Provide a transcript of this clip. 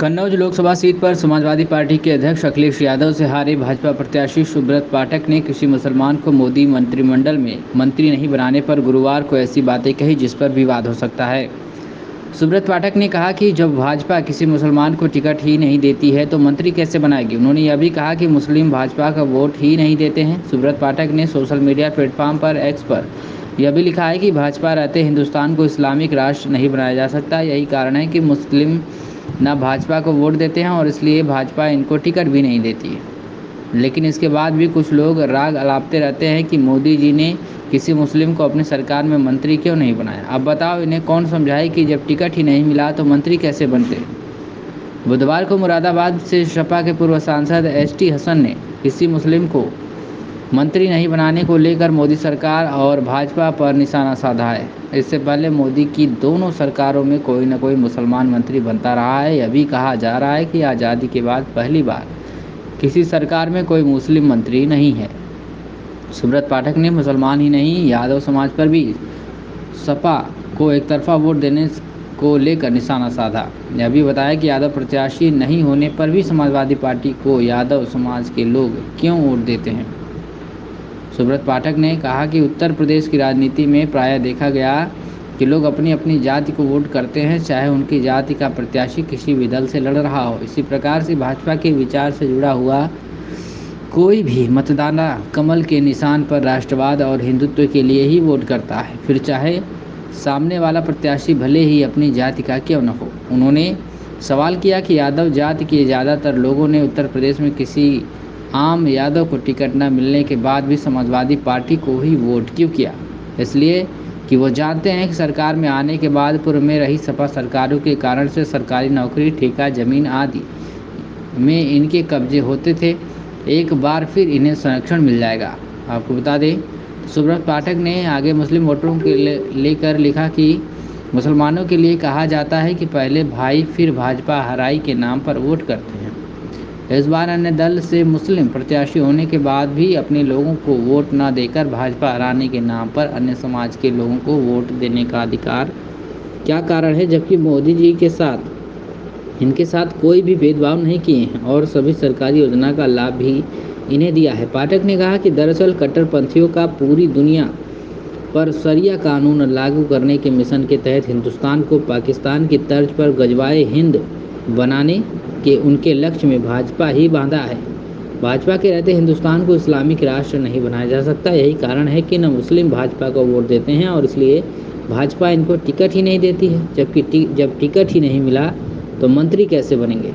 Kannauj Lok Sabha seat पर Samajwadi party के अध्यक्ष अखिलेश यादव से हारे भाजपा प्रत्याशी सुब्रत पाठक ने किसी मुसलमान को मोदी मंत्रिमंडल में मंत्री नहीं बनाने पर गुरुवार को ऐसी बातें कही जिस पर विवाद हो सकता है। सुब्रत पाठक ने कहा कि जब भाजपा किसी मुसलमान को टिकट ही नहीं देती है तो मंत्री कैसे बनाएगी। उन्होंने यह भी कहा कि मुस्लिम भाजपा का वोट ही नहीं देते हैं। सुब्रत पाठक ने सोशल मीडिया प्लेटफॉर्म पर एक्स पर यह भी लिखा है कि भाजपा रहते हिंदुस्तान को इस्लामिक राष्ट्र नहीं बनाया जा सकता। यही कारण है कि मुस्लिम न भाजपा को वोट देते हैं और इसलिए भाजपा इनको टिकट भी नहीं देती है। लेकिन इसके बाद भी कुछ लोग राग अलापते रहते हैं कि मोदी जी ने किसी मुस्लिम को अपनी सरकार में मंत्री क्यों नहीं बनाया। अब बताओ इन्हें कौन समझाए कि जब टिकट ही नहीं मिला तो मंत्री कैसे बनते। बुधवार को मुरादाबाद से सपा के पूर्व सांसद एसटी हसन ने किसी मुस्लिम को मंत्री नहीं बनाने को लेकर मोदी सरकार और भाजपा पर निशाना साधा है। इससे पहले मोदी की दोनों सरकारों में कोई न कोई मुसलमान मंत्री बनता रहा है। यह भी कहा जा रहा है कि आज़ादी के बाद पहली बार किसी सरकार में कोई मुस्लिम मंत्री नहीं है। सुब्रत पाठक ने मुसलमान ही नहीं यादव समाज पर भी सपा को एकतरफा वोट देने को लेकर निशाना साधा। यह भी बताया कि यादव प्रत्याशी नहीं होने पर भी समाजवादी पार्टी को यादव समाज के लोग क्यों वोट देते हैं। सुब्रत पाठक ने कहा कि उत्तर प्रदेश की राजनीति में प्रायः देखा गया कि लोग अपनी अपनी जाति को वोट करते हैं, चाहे उनकी जाति का प्रत्याशी किसी भी दल से लड़ रहा हो। इसी प्रकार से भाजपा के विचार से जुड़ा हुआ कोई भी मतदाता कमल के निशान पर राष्ट्रवाद और हिंदुत्व के लिए ही वोट करता है, फिर चाहे सामने वाला प्रत्याशी भले ही अपनी जाति का क्यों न हो। उन्होंने सवाल किया कि यादव जाति के ज़्यादातर लोगों ने उत्तर प्रदेश में किसी आम यादव को टिकट न मिलने के बाद भी समाजवादी पार्टी को ही वोट क्यों किया। इसलिए कि वो जानते हैं कि सरकार में आने के बाद पूर्व में रही सपा सरकारों के कारण से सरकारी नौकरी, ठेका ज़मीन आदि में इनके कब्जे होते थे। एक बार फिर इन्हें संरक्षण मिल जाएगा। आपको बता दें, सुब्रत पाठक ने आगे मुस्लिम वोटरों के लेकर लिखा कि मुसलमानों के लिए कहा जाता है कि पहले भाई फिर भाजपा हराई के नाम पर वोट करते हैं। इस बार अन्य दल से मुस्लिम प्रत्याशी होने के बाद भी अपने लोगों को वोट न देकर भाजपा हराने के नाम पर अन्य समाज के लोगों को वोट देने का अधिकार क्या कारण है, जबकि मोदी जी के साथ इनके साथ कोई भी भेदभाव नहीं किए हैं और सभी सरकारी योजना का लाभ भी इन्हें दिया है। पाठक ने कहा कि दरअसल कट्टरपंथियों का पूरी दुनिया पर शरिया कानून लागू करने के मिशन के तहत हिंदुस्तान को पाकिस्तान की तर्ज पर गजवाए हिंद बनाने के उनके लक्ष्य में भाजपा ही बांधा है। भाजपा के रहते हिंदुस्तान को इस्लामिक राष्ट्र नहीं बनाया जा सकता। यही कारण है कि न मुस्लिम भाजपा को वोट देते हैं और इसलिए भाजपा इनको टिकट ही नहीं देती है। जबकि जब टिकट ही नहीं मिला तो मंत्री कैसे बनेंगे।